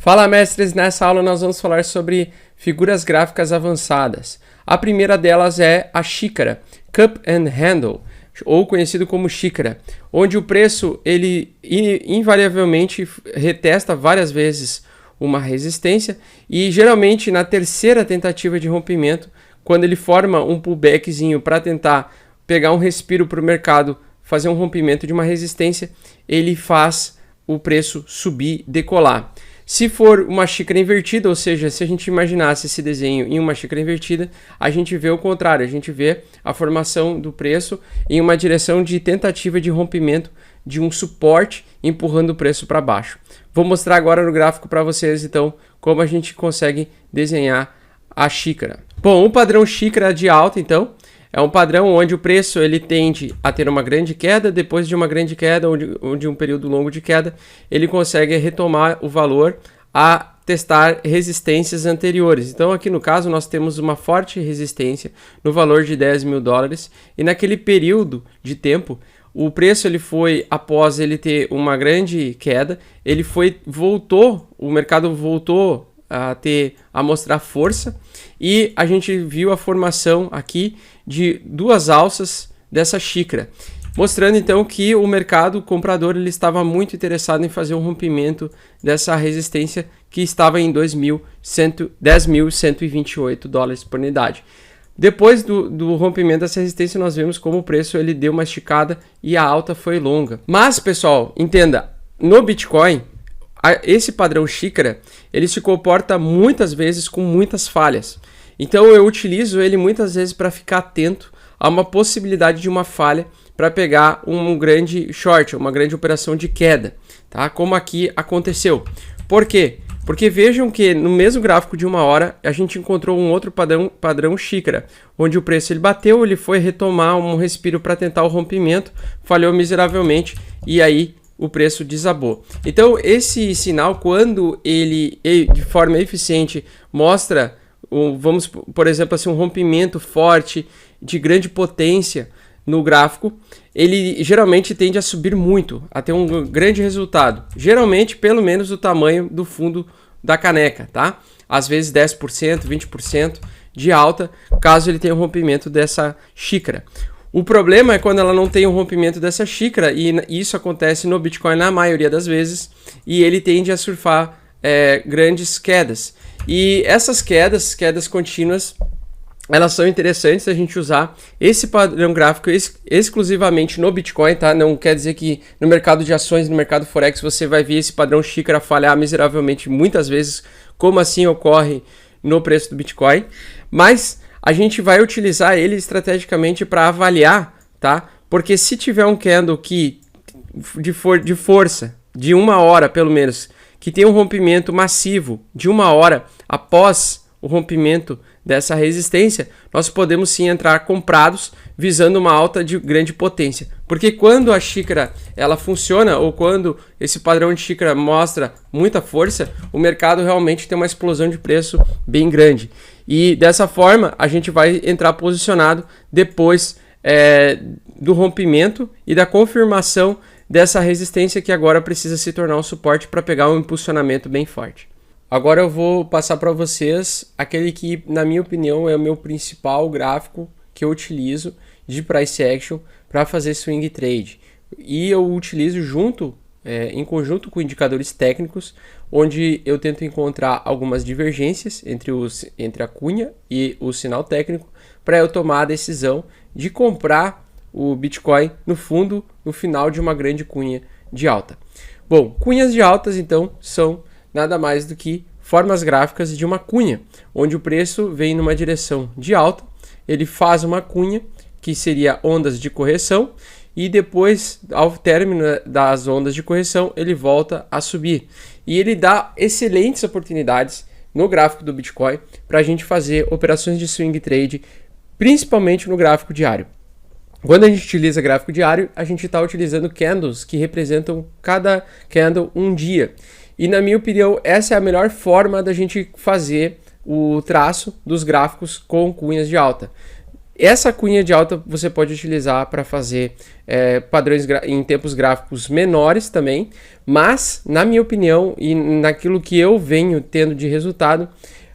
Fala, mestres! Nessa aula nós vamos falar sobre figuras gráficas avançadas. A primeira delas é a xícara, Cup and Handle, ou conhecido como xícara, onde o preço ele invariavelmente retesta várias vezes uma resistência e geralmente na terceira tentativa de rompimento, quando ele forma um pullbackzinho para tentar pegar um respiro para o mercado, fazer um rompimento de uma resistência, ele faz o preço subir, decolar. Se for uma xícara invertida, ou seja, se a gente imaginasse esse desenho em uma xícara invertida, a gente vê o contrário, a gente vê a formação do preço em uma direção de tentativa de rompimento de um suporte empurrando o preço para baixo. Vou mostrar agora no gráfico para vocês, então, como a gente consegue desenhar a xícara. Bom, o padrão xícara de alta, então, é um padrão onde o preço ele tende a ter uma grande queda, depois de uma grande queda, ou de um período longo de queda, ele consegue retomar o valor a testar resistências anteriores. Então aqui no caso nós temos uma forte resistência no valor de 10 mil dólares e naquele período de tempo o preço ele foi, após ele ter uma grande queda, o mercado voltou a mostrar força e a gente viu a formação aqui de duas alças dessa xícara, mostrando então que o mercado comprador ele estava muito interessado em fazer um rompimento dessa resistência que estava em 10.128 dólares por unidade. Depois do rompimento dessa resistência, nós vemos como o preço ele deu uma esticada e a alta foi longa. Mas, pessoal, entenda, no Bitcoin, esse padrão xícara, ele se comporta muitas vezes com muitas falhas. Então eu utilizo ele muitas vezes para ficar atento a uma possibilidade de uma falha para pegar um grande short, uma grande operação de queda, tá? Como aqui aconteceu. Por quê? Porque vejam que no mesmo gráfico de uma hora a gente encontrou um outro padrão xícara, onde o preço ele bateu, ele foi retomar um respiro para tentar o rompimento, falhou miseravelmente e aí o preço desabou. Então esse sinal, quando ele de forma eficiente mostra, vamos por exemplo assim, um rompimento forte de grande potência no gráfico, ele geralmente tende a subir muito, a ter um grande resultado, geralmente pelo menos o tamanho do fundo da caneca, tá? Às vezes 10%, 20% de alta, caso ele tenha um rompimento dessa xícara. O problema é quando ela não tem um rompimento dessa xícara, e isso acontece no Bitcoin na maioria das vezes, e ele tende a surfar grandes quedas. E essas quedas contínuas, elas são interessantes a gente usar esse padrão gráfico exclusivamente no Bitcoin, tá? Não quer dizer que no mercado de ações, no mercado Forex, você vai ver esse padrão xícara falhar miseravelmente muitas vezes, como assim ocorre no preço do Bitcoin. Mas a gente vai utilizar ele estrategicamente para avaliar, tá? Porque se tiver um candle que de força, de uma hora pelo menos, que tem um rompimento massivo de uma hora após o rompimento dessa resistência, nós podemos sim entrar comprados visando uma alta de grande potência. Porque quando a xícara ela funciona, ou quando esse padrão de xícara mostra muita força, o mercado realmente tem uma explosão de preço bem grande. E dessa forma a gente vai entrar posicionado depois do rompimento e da confirmação dessa resistência que agora precisa se tornar um suporte para pegar um impulsionamento bem forte. Agora eu vou passar para vocês aquele que, na minha opinião, é o meu principal gráfico que eu utilizo de price action para fazer swing trade. E eu utilizo em conjunto com indicadores técnicos, onde eu tento encontrar algumas divergências entre a cunha e o sinal técnico para eu tomar a decisão de comprar o Bitcoin no final de uma grande cunha de alta. Bom, cunhas de altas então são nada mais do que formas gráficas de uma cunha, onde o preço vem numa direção de alta, ele faz uma cunha, que seria ondas de correção, e depois, ao término das ondas de correção, ele volta a subir. E ele dá excelentes oportunidades no gráfico do Bitcoin para a gente fazer operações de swing trade, principalmente no gráfico diário. Quando a gente utiliza gráfico diário, a gente está utilizando candles que representam cada candle um dia. E na minha opinião, essa é a melhor forma da gente fazer o traço dos gráficos com cunhas de alta. Essa cunha de alta você pode utilizar para fazer padrões em tempos gráficos menores também, mas na minha opinião e naquilo que eu venho tendo de resultado,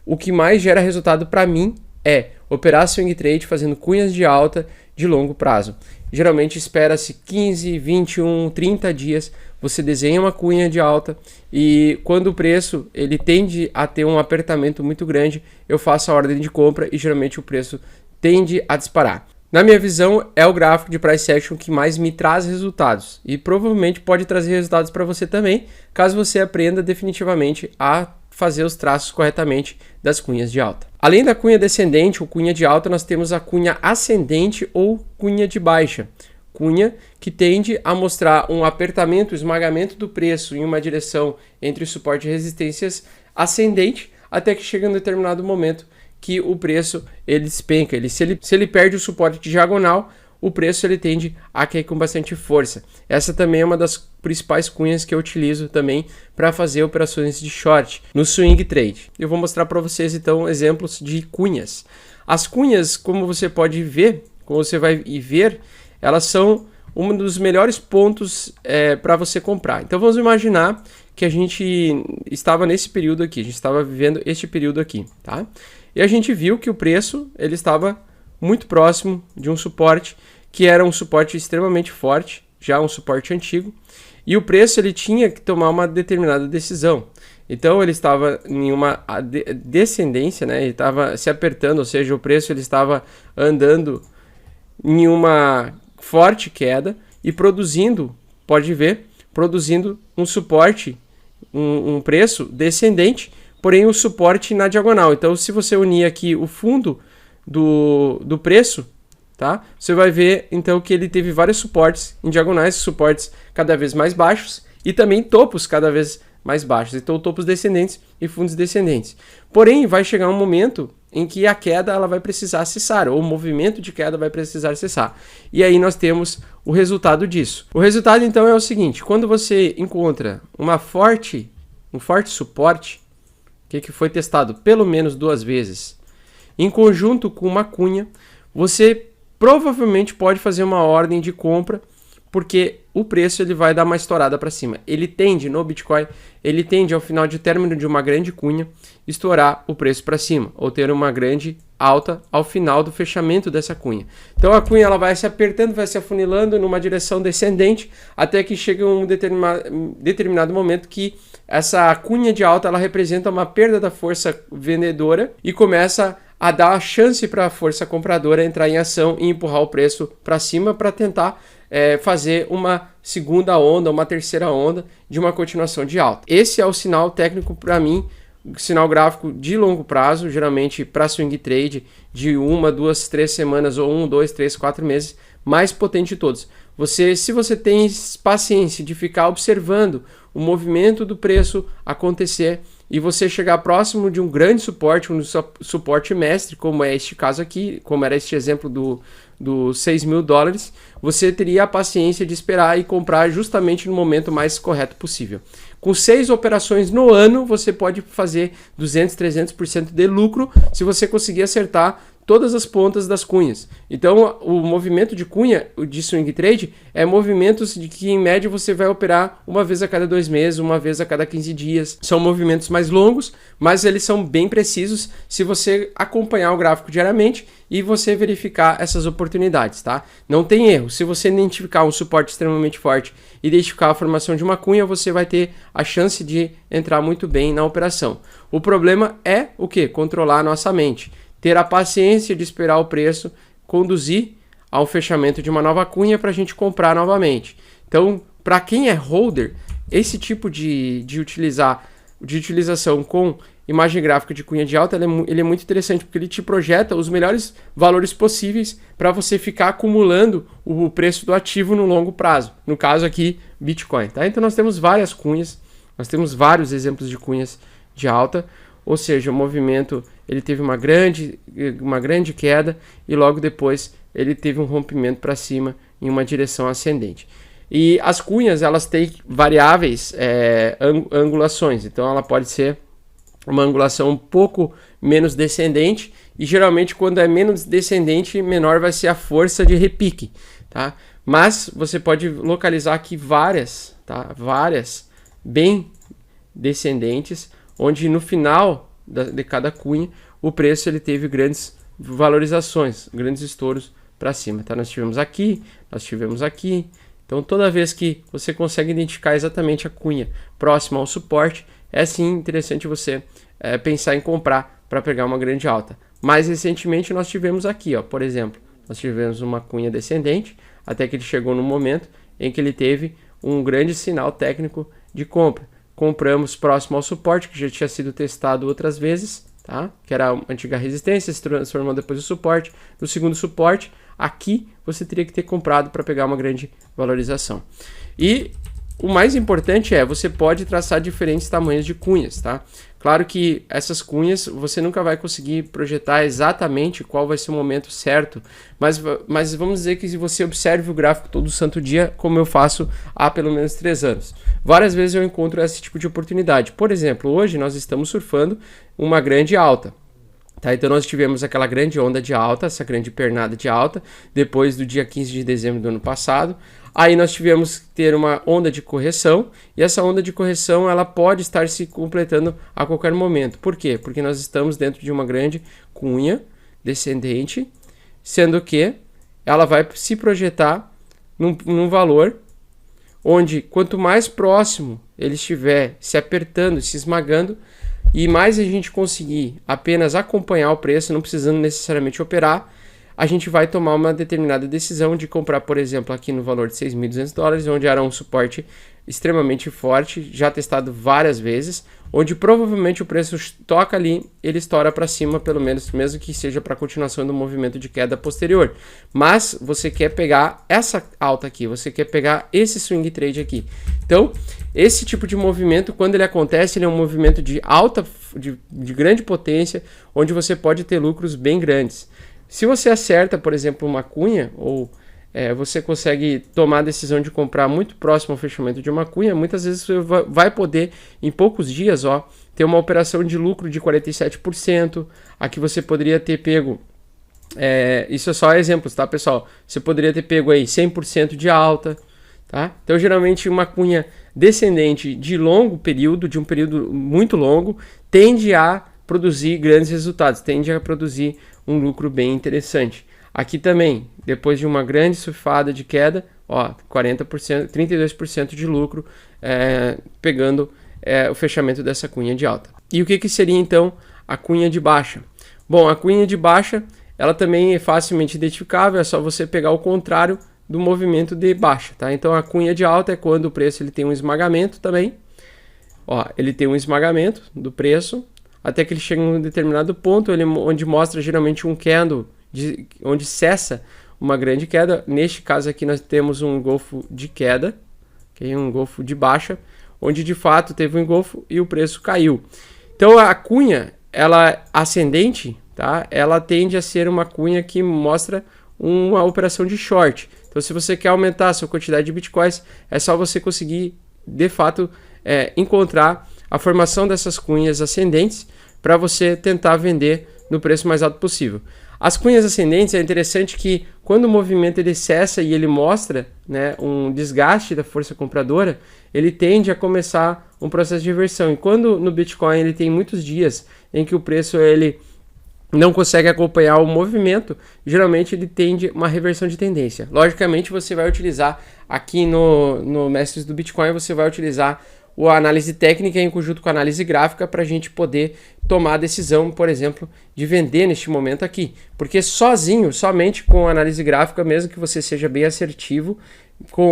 o que mais gera resultado para mim é operar swing trade fazendo cunhas de alta de longo prazo. Geralmente espera-se 15, 21, 30 dias, você desenha uma cunha de alta e quando o preço ele tende a ter um apertamento muito grande, eu faço a ordem de compra e geralmente o preço tende a disparar. Na minha visão, é o gráfico de price action que mais me traz resultados e provavelmente pode trazer resultados para você também, caso você aprenda definitivamente a fazer os traços corretamente das cunhas de alta. Além da cunha descendente ou cunha de alta, nós temos a cunha ascendente ou cunha de baixa. Cunha que tende a mostrar um apertamento, esmagamento do preço em uma direção entre suporte e resistências ascendente, até que chega em um determinado momento que o preço ele despenca. Se ele perde o suporte diagonal, o preço ele tende a cair com bastante força. Essa também é uma das principais cunhas que eu utilizo também para fazer operações de short no swing trade. Eu vou mostrar para vocês então exemplos de cunhas. As cunhas, como você pode ver, como você vai ver, elas são um dos melhores pontos para você comprar. Então vamos imaginar que a gente estava nesse período aqui, a gente estava vivendo este período aqui, tá? E a gente viu que o preço ele estava muito próximo de um suporte que era um suporte extremamente forte, já um suporte antigo, e o preço ele tinha que tomar uma determinada decisão. Então ele estava em uma descendência, né? Ele estava se apertando, ou seja, o preço ele estava andando em uma forte queda e produzindo, pode ver, produzindo um suporte, um preço descendente, porém o suporte na diagonal. Então se você unir aqui o fundo do preço, tá? Você vai ver então que ele teve vários suportes em diagonais, suportes cada vez mais baixos e também topos cada vez mais baixos. Então topos descendentes e fundos descendentes. Porém vai chegar um momento em que a queda ela vai precisar cessar, ou o movimento de queda vai precisar cessar. E aí nós temos o resultado disso. O resultado então é o seguinte: quando você encontra um forte suporte, que foi testado pelo menos 2 vezes, em conjunto com uma cunha, você provavelmente pode fazer uma ordem de compra, porque o preço ele vai dar uma estourada para cima. Ele tende, no Bitcoin, ele tende ao final de término de uma grande cunha, estourar o preço para cima, ou ter uma grande alta ao final do fechamento dessa cunha. Então a cunha ela vai se apertando, vai se afunilando numa direção descendente, até que chega um determinado momento que essa cunha de alta ela representa uma perda da força vendedora e começa a dar a chance para a força compradora entrar em ação e empurrar o preço para cima para tentar fazer uma segunda onda, uma terceira onda de uma continuação de alta. Esse é o sinal técnico para mim, sinal gráfico de longo prazo, geralmente para swing trade de 1, 2, 3 semanas ou 1, 2, 3, 4 meses, mais potente de todos. Se você tem paciência de ficar observando o movimento do preço acontecer e você chegar próximo de um grande suporte, um suporte mestre, como é este caso aqui, como era este exemplo do 6 mil dólares, você teria a paciência de esperar e comprar justamente no momento mais correto possível. Com 6 operações no ano, você pode fazer 200, 300% de lucro se você conseguir acertar todas as pontas das cunhas. Então, o movimento de cunha de swing trade é movimentos de que, em média, você vai operar uma vez a cada 2 meses, uma vez a cada 15 dias. São movimentos mais longos, mas eles são bem precisos se você acompanhar o gráfico diariamente e você verificar essas oportunidades, tá? Não tem erro. Se você identificar um suporte extremamente forte e identificar a formação de uma cunha, você vai ter a chance de entrar muito bem na operação. O problema é o quê? Controlar a nossa mente. Ter a paciência de esperar o preço conduzir ao fechamento de uma nova cunha para a gente comprar novamente. Então, para quem é holder, esse tipo de utilização com imagem gráfica de cunha de alta, ele é muito interessante, porque ele te projeta os melhores valores possíveis para você ficar acumulando o preço do ativo no longo prazo. No caso aqui, Bitcoin. Tá? Então nós temos várias cunhas, nós temos vários exemplos de cunhas de alta, ou seja, o movimento ele teve uma grande queda e logo depois ele teve um rompimento para cima em uma direção ascendente. E as cunhas elas têm variáveis angulações, então ela pode ser uma angulação um pouco menos descendente, e geralmente quando é menos descendente, menor vai ser a força de repique, tá? Mas você pode localizar aqui várias, tá? Várias bem descendentes, onde no final de cada cunha o preço ele teve grandes valorizações, grandes estouros para cima, tá? Nós tivemos aqui, então toda vez que você consegue identificar exatamente a cunha próxima ao suporte, é sim interessante você pensar em comprar para pegar uma grande alta. Mais recentemente nós tivemos aqui, ó, por exemplo, nós tivemos uma cunha descendente, até que ele chegou no momento em que ele teve um grande sinal técnico de compra. Compramos próximo ao suporte, que já tinha sido testado outras vezes, tá? Que era a antiga resistência, se transformou depois no suporte. No segundo suporte, aqui você teria que ter comprado para pegar uma grande valorização. E o mais importante é, você pode traçar diferentes tamanhos de cunhas, tá? Claro que essas cunhas você nunca vai conseguir projetar exatamente qual vai ser o momento certo, mas vamos dizer que se você observe o gráfico todo santo dia, como eu faço há pelo menos 3 anos, várias vezes eu encontro esse tipo de oportunidade. Por exemplo, hoje nós estamos surfando uma grande alta. Tá, então nós tivemos aquela grande onda de alta, essa grande pernada de alta, depois do dia 15 de dezembro do ano passado. Aí nós tivemos que ter uma onda de correção, e essa onda de correção ela pode estar se completando a qualquer momento. Por quê? Porque nós estamos dentro de uma grande cunha descendente, sendo que ela vai se projetar num valor onde quanto mais próximo ele estiver se apertando, se esmagando, e mais a gente conseguir apenas acompanhar o preço, não precisando necessariamente operar, a gente vai tomar uma determinada decisão de comprar, por exemplo, aqui no valor de $6.200, onde era um suporte extremamente forte, já testado várias vezes, onde provavelmente o preço toca ali, ele estoura para cima, pelo menos, mesmo que seja para a continuação do movimento de queda posterior. Mas você quer pegar essa alta aqui, você quer pegar esse swing trade aqui. Então, esse tipo de movimento, quando ele acontece, ele é um movimento de alta, de grande potência, onde você pode ter lucros bem grandes. Se você acerta, por exemplo, uma cunha, ou você consegue tomar a decisão de comprar muito próximo ao fechamento de uma cunha, muitas vezes você vai poder, em poucos dias, ter uma operação de lucro de 47%. Aqui você poderia ter pego, isso é só exemplos, tá, pessoal? Você poderia ter pego aí 100% de alta, tá? Então, geralmente, uma cunha descendente de longo período, de um período muito longo, tende a produzir grandes resultados, tende a produzir um lucro bem interessante. Aqui também, depois de uma grande surfada de queda, 40%, 32% de lucro, pegando o fechamento dessa cunha de alta. E o que seria então a cunha de baixa? Bom, a cunha de baixa, ela também é facilmente identificável, é só você pegar o contrário do movimento de baixa, tá? Então a cunha de alta é quando o preço ele tem um esmagamento também. Ele tem um esmagamento do preço, até que ele chega em um determinado ponto, onde mostra geralmente um candle, onde cessa uma grande queda. Neste caso aqui nós temos um engolfo de queda, um engolfo de baixa, onde de fato teve um engolfo e o preço caiu. Então a cunha, ela ascendente, tá? Ela tende a ser uma cunha que mostra uma operação de short. Então se você quer aumentar a sua quantidade de bitcoins, é só você conseguir de fato encontrar a formação dessas cunhas ascendentes para você tentar vender no preço mais alto possível. As cunhas ascendentes é interessante que quando o movimento ele cessa e ele mostra, né, um desgaste da força compradora, ele tende a começar um processo de reversão. E quando no Bitcoin ele tem muitos dias em que o preço ele não consegue acompanhar o movimento, geralmente ele tende uma reversão de tendência. Logicamente você vai utilizar aqui no Mestres do Bitcoin, você vai utilizar a análise técnica em conjunto com a análise gráfica para a gente poder tomar a decisão, por exemplo, de vender neste momento aqui. Porque somente com a análise gráfica, mesmo que você seja bem assertivo,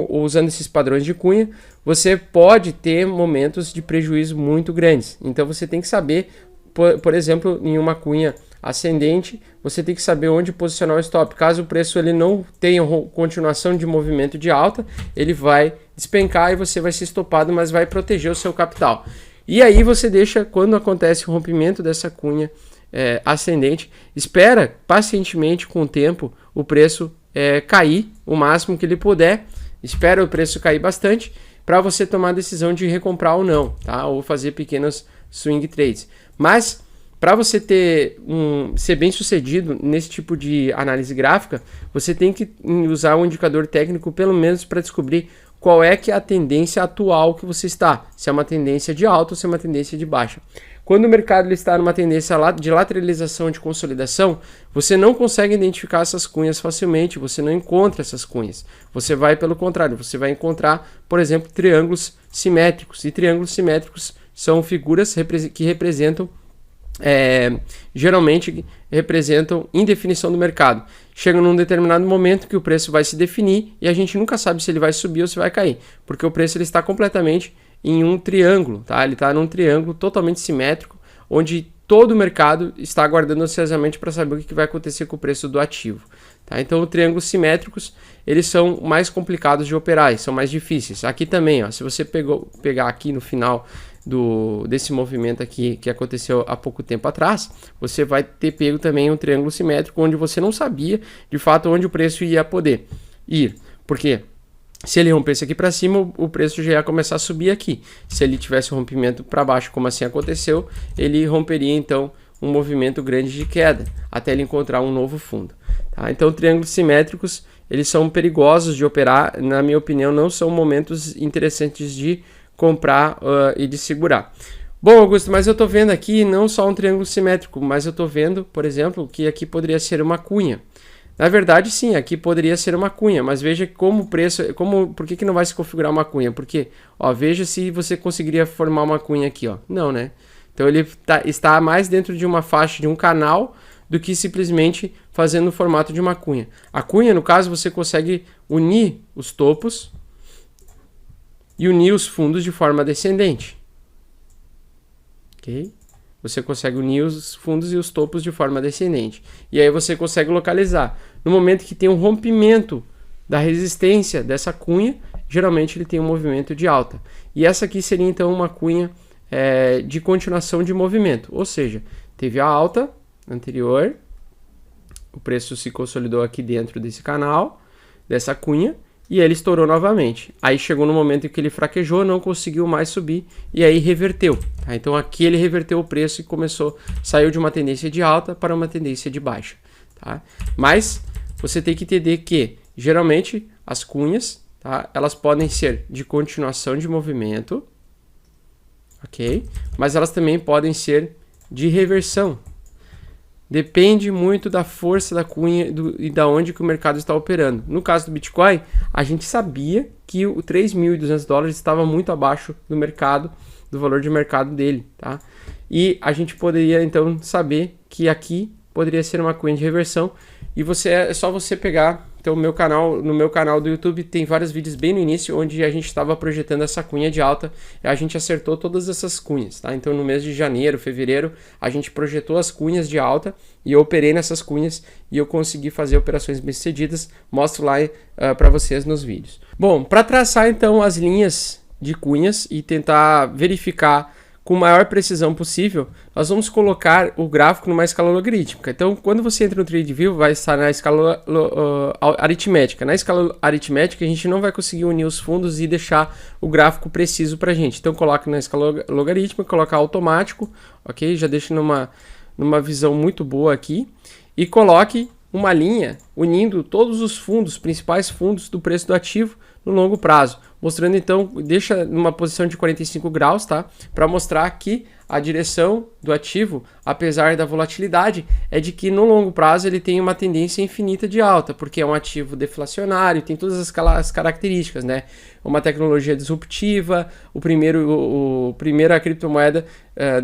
usando esses padrões de cunha, você pode ter momentos de prejuízo muito grandes. Então você tem que saber, por exemplo, em uma cunha ascendente, você tem que saber onde posicionar o stop. Caso o preço ele não tenha continuação de movimento de alta, ele vai despencar e você vai ser estopado, mas vai proteger o seu capital. E aí você deixa, quando acontece o rompimento dessa cunha ascendente, espera pacientemente com o tempo o preço cair o máximo que ele puder, espera o preço cair bastante, para você tomar a decisão de recomprar ou não, tá? Ou fazer pequenos swing trades. Mas para você ser bem sucedido nesse tipo de análise gráfica, você tem que usar um indicador técnico pelo menos para descobrir qual é que é a tendência atual que você está, se é uma tendência de alta ou se é uma tendência de baixa. Quando o mercado está numa tendência de lateralização, de consolidação, você não consegue identificar essas cunhas facilmente, você não encontra essas cunhas. Você vai, pelo contrário, você vai encontrar, por exemplo, triângulos simétricos. E triângulos simétricos são figuras que representam, geralmente representam indefinição do mercado. Chega num determinado momento que o preço vai se definir e a gente nunca sabe se ele vai subir ou se vai cair, porque o preço ele está completamente em um triângulo, tá? Ele está num triângulo totalmente simétrico, onde todo o mercado está aguardando ansiosamente para saber o que vai acontecer com o preço do ativo, tá? Então, triângulos simétricos, eles são mais complicados de operar, são mais difíceis. Aqui também, ó, se você pegar aqui no final desse movimento aqui que aconteceu há pouco tempo atrás, você vai ter pego também um triângulo simétrico onde você não sabia de fato onde o preço ia poder ir. Por quê? Se ele rompesse aqui para cima, o preço já ia começar a subir aqui. Se ele tivesse um rompimento para baixo, como assim aconteceu, ele romperia então um movimento grande de queda, até ele encontrar um novo fundo. Tá? Então, triângulos simétricos, eles são perigosos de operar, na minha opinião, não são momentos interessantes de comprar e de segurar. Bom, Augusto, mas eu estou vendo aqui não só um triângulo simétrico, mas eu estou vendo, por exemplo, que aqui poderia ser uma cunha. Na verdade, sim, aqui poderia ser uma cunha, mas veja como o preço, por que não vai se configurar uma cunha? Porque, ó, veja se você conseguiria formar uma cunha aqui, ó. Não, né? Então ele está mais dentro de uma faixa, de um canal, do que simplesmente fazendo o formato de uma cunha. A cunha, no caso, você consegue unir os topos e unir os fundos de forma descendente. Ok? Você consegue unir os fundos e os topos de forma descendente. E aí você consegue localizar. No momento que tem um rompimento da resistência dessa cunha, geralmente ele tem um movimento de alta. E essa aqui seria então uma cunha de continuação de movimento. Ou seja, teve a alta anterior, o preço se consolidou aqui dentro desse canal, dessa cunha, e ele estourou novamente. Aí chegou no momento em que ele fraquejou, não conseguiu mais subir e aí reverteu. Tá? Então aqui ele reverteu o preço e saiu de uma tendência de alta para uma tendência de baixa. Tá? Mas você tem que entender que geralmente as cunhas, tá? Elas podem ser de continuação de movimento, ok? Mas elas também podem ser de reversão. Depende muito da força da cunha e da onde que o mercado está operando. No caso do Bitcoin, a gente sabia que o $3.200 estava muito abaixo do mercado, do valor de mercado dele, tá? E a gente poderia então saber que aqui poderia ser uma cunha de reversão. E é só você pegar, então no meu canal do YouTube tem vários vídeos bem no início onde a gente estava projetando essa cunha de alta e a gente acertou todas essas cunhas, tá? Então no mês de janeiro, fevereiro, a gente projetou as cunhas de alta e eu operei nessas cunhas e eu consegui fazer operações bem-sucedidas. Mostro lá para vocês nos vídeos. Bom, para traçar então as linhas de cunhas e tentar verificar com maior precisão possível, nós vamos colocar o gráfico numa escala logarítmica. Então, quando você entra no TradingView, vai estar na escala aritmética. Na escala aritmética, a gente não vai conseguir unir os fundos e deixar o gráfico preciso para a gente. Então, coloque na escala logarítmica, colocar automático, ok? Já deixa numa visão muito boa aqui. E coloque uma linha unindo todos os fundos, principais fundos do preço do ativo no longo prazo. Mostrando então, deixa numa posição de 45 graus, tá? Para mostrar que a direção do ativo, apesar da volatilidade, é de que no longo prazo ele tem uma tendência infinita de alta, porque é um ativo deflacionário, tem todas as características, né? Uma tecnologia disruptiva, primeira criptomoeda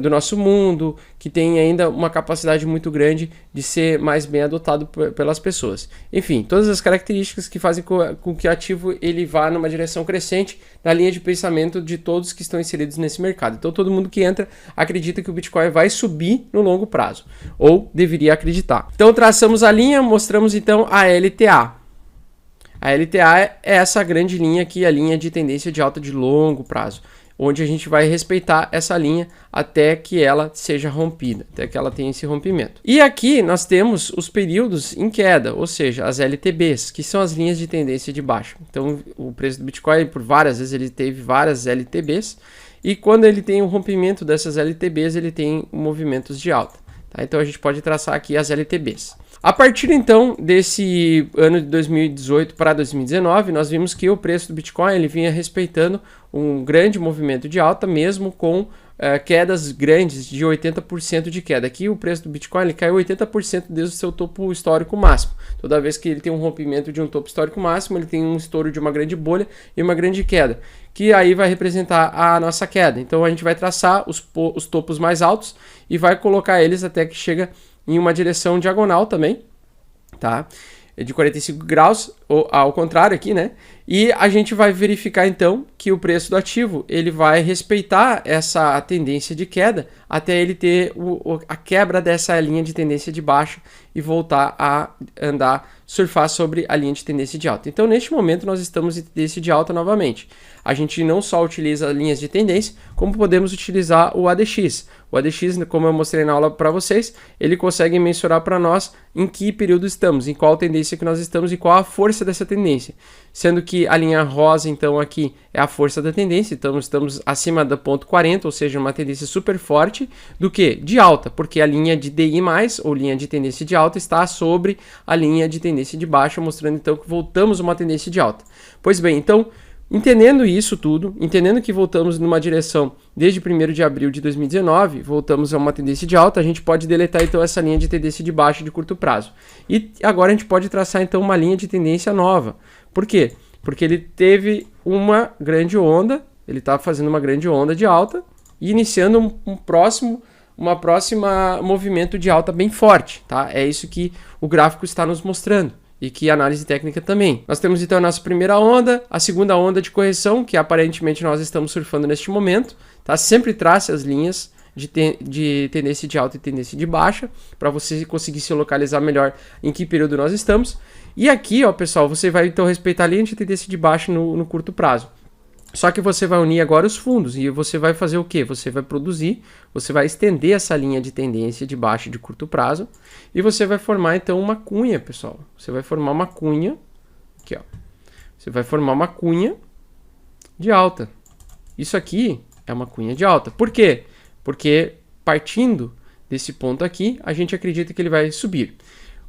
do nosso mundo, que tem ainda uma capacidade muito grande de ser mais bem adotado pelas pessoas. Enfim, todas as características que fazem com que o ativo ele vá numa direção crescente na linha de pensamento de todos que estão inseridos nesse mercado. Então todo mundo que entra acredita que o Bitcoin vai subir no longo prazo, ou deveria acreditar. Então traçamos a linha, mostramos então a LTA. A LTA é essa grande linha aqui, a linha de tendência de alta de longo prazo. onde a gente vai respeitar essa linha até que ela seja rompida, até que ela tenha esse rompimento. E aqui nós temos os períodos em queda, ou seja, as LTBs, que são as linhas de tendência de baixa. Então o preço do Bitcoin, por várias vezes, ele teve várias LTBs, e quando ele tem um rompimento dessas LTBs, ele tem movimentos de alta. Tá? Então a gente pode traçar aqui as LTBs. A partir então desse ano de 2018 para 2019, nós vimos que o preço do Bitcoin ele vinha respeitando um grande movimento de alta, mesmo com quedas grandes de 80% de queda. Aqui o preço do Bitcoin ele caiu 80% desde o seu topo histórico máximo. Toda vez que ele tem um rompimento de um topo histórico máximo, ele tem um estouro de uma grande bolha e uma grande queda, que aí vai representar a nossa queda. Então a gente vai traçar os topos mais altos e vai colocar eles até que chega em uma direção diagonal também, tá? De 45 graus, ou ao contrário aqui, né? E a gente vai verificar então que o preço do ativo ele vai respeitar essa tendência de queda até ele ter a quebra dessa linha de tendência de baixa e voltar a surfar sobre a linha de tendência de alta. Então neste momento nós estamos em tendência de alta novamente. A gente não só utiliza linhas de tendência, como podemos utilizar o ADX. O ADX, como eu mostrei na aula para vocês, ele consegue mensurar para nós em que período estamos, em qual tendência que nós estamos e qual a força dessa tendência. Sendo que a linha rosa, então, aqui é a força da tendência, então estamos acima do ponto 40, ou seja, uma tendência super forte, do que? De alta, porque a linha de DI+, ou linha de tendência de alta, está sobre a linha de tendência de baixa, mostrando então que voltamos a uma tendência de alta. Pois bem, então, entendendo isso tudo, entendendo que voltamos numa direção desde 1º de abril de 2019, voltamos a uma tendência de alta, a gente pode deletar então essa linha de tendência de baixa de curto prazo. E agora a gente pode traçar então uma linha de tendência nova. Por quê? Porque ele teve uma grande onda, ele está fazendo uma grande onda de alta e iniciando uma próxima movimento de alta bem forte, tá? É isso que o gráfico está nos mostrando. E que a análise técnica também. Nós temos então a nossa primeira onda, a segunda onda de correção, que aparentemente nós estamos surfando neste momento, tá? Sempre trace as linhas de tendência de alta e tendência de baixa, para você conseguir se localizar melhor em que período nós estamos. E aqui, ó, pessoal, você vai então respeitar a linha de tendência de baixa no curto prazo. Só que você vai unir agora os fundos e você vai fazer o quê? Você vai produzir, você vai estender essa linha de tendência de baixa de curto prazo e você vai formar então uma cunha, pessoal. Você vai formar uma cunha, aqui ó. Você vai formar uma cunha de alta. Isso aqui é uma cunha de alta. Por quê? Porque partindo desse ponto aqui, a gente acredita que ele vai subir.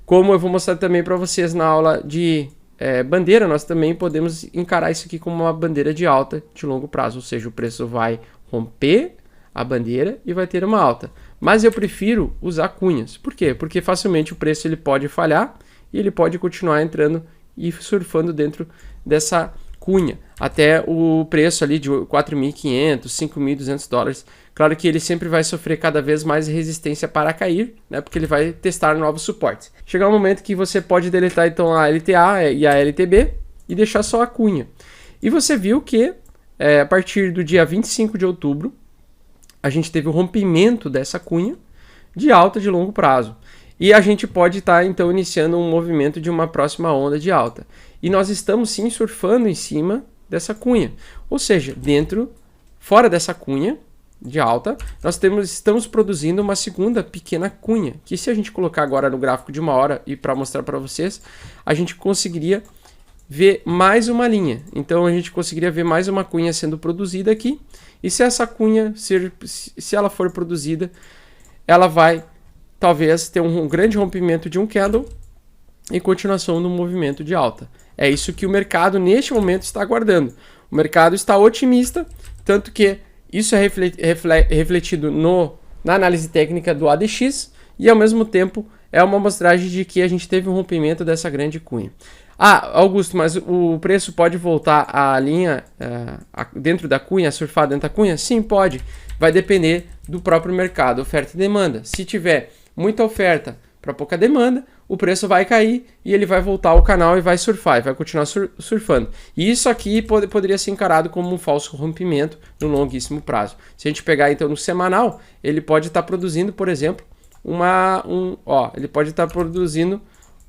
Como eu vou mostrar também para vocês na aula de bandeira, nós também podemos encarar isso aqui como uma bandeira de alta de longo prazo, ou seja, o preço vai romper a bandeira e vai ter uma alta. Mas eu prefiro usar cunhas. Por quê? Porque facilmente o preço ele pode falhar e ele pode continuar entrando e surfando dentro dessa cunha, até o preço ali de 4.500, 5.200 dólares. Claro que ele sempre vai sofrer cada vez mais resistência para cair, né, porque ele vai testar novos suportes. Chegar um momento que você pode deletar então a LTA e a LTB e deixar só a cunha. E você viu que a partir do dia 25 de outubro, a gente teve o rompimento dessa cunha de alta de longo prazo. E a gente pode estar então iniciando um movimento de uma próxima onda de alta. E nós estamos sim surfando em cima dessa cunha. Ou seja, fora dessa cunha de alta, nós estamos produzindo uma segunda pequena cunha, que se a gente colocar agora no gráfico de 1 hora e para mostrar para vocês, a gente conseguiria ver mais uma linha. Então a gente conseguiria ver mais uma cunha sendo produzida aqui. E se essa cunha, se ela for produzida, ela vai talvez ter um grande rompimento de um candle e continuação no movimento de alta. É isso que o mercado neste momento está aguardando. O mercado está otimista, tanto que isso é refletido na análise técnica do ADX e ao mesmo tempo é uma amostragem de que a gente teve um rompimento dessa grande cunha. Ah, Augusto, mas o preço pode voltar à linha dentro da cunha, surfar dentro da cunha? Sim, pode. Vai depender do próprio mercado, oferta e demanda. Se tiver muita oferta para pouca demanda, o preço vai cair e ele vai voltar ao canal e vai surfar, e vai continuar surfando. E isso aqui poderia ser encarado como um falso rompimento no longuíssimo prazo. Se a gente pegar então no semanal, ele pode estar produzindo, por exemplo, ele pode estar produzindo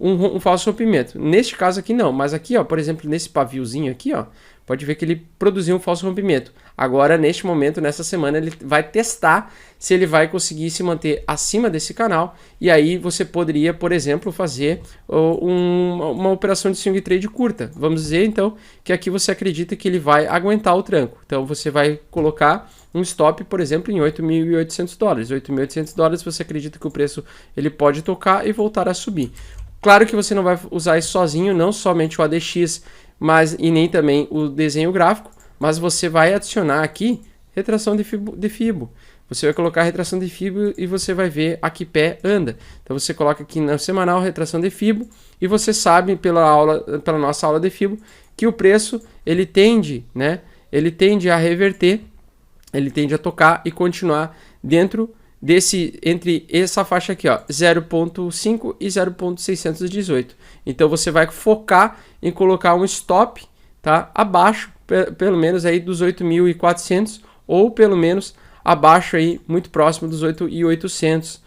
um falso rompimento. Neste caso aqui não, mas aqui, ó, por exemplo, nesse paviozinho aqui, ó, pode ver que ele produziu um falso rompimento. Agora, neste momento, nessa semana, ele vai testar se ele vai conseguir se manter acima desse canal. E aí você poderia, por exemplo, fazer uma operação de swing trade curta. Vamos dizer, então, que aqui você acredita que ele vai aguentar o tranco. Então, você vai colocar um stop, por exemplo, em $8.800. $8.800 você acredita que o preço ele pode tocar e voltar a subir. Claro que você não vai usar isso sozinho, não somente o ADX, e nem também o desenho gráfico, mas você vai adicionar aqui retração de Fibo. Você vai colocar retração de Fibo e você vai ver a que pé anda. Então você coloca aqui na semanal retração de Fibo e você sabe pela nossa aula de Fibo que o preço ele tende, né? Ele tende a reverter, ele tende a tocar e continuar dentro entre essa faixa aqui, ó, 0.5 e 0.618. Então você vai focar em colocar um stop, tá, abaixo, pelo menos aí dos 8.400 ou pelo menos abaixo aí, muito próximo dos 8.800,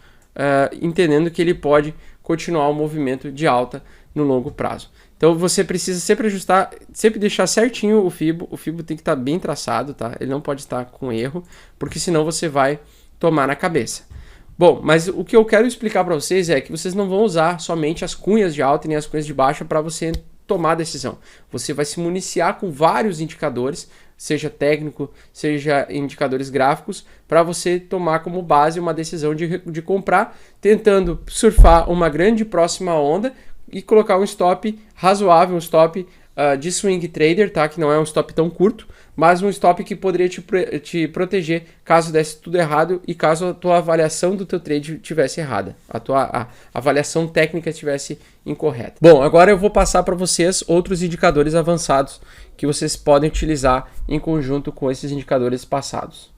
entendendo que ele pode continuar o movimento de alta no longo prazo. Então você precisa sempre ajustar, sempre deixar certinho o Fibo tem que estar bem traçado, tá? Ele não pode estar com erro, porque senão você vai tomar na cabeça. Bom, mas o que eu quero explicar para vocês é que vocês não vão usar somente as cunhas de alta e nem as cunhas de baixa para você tomar a decisão. Você vai se municiar com vários indicadores, seja técnico, seja indicadores gráficos, para você tomar como base uma decisão de comprar, tentando surfar uma grande próxima onda e colocar um stop razoável, um stop de swing trader, tá? Que não é um stop tão curto, mas um stop que poderia te proteger caso desse tudo errado e caso a tua avaliação do teu trade tivesse errada, a tua avaliação técnica estivesse incorreta. Bom, agora eu vou passar para vocês outros indicadores avançados que vocês podem utilizar em conjunto com esses indicadores passados.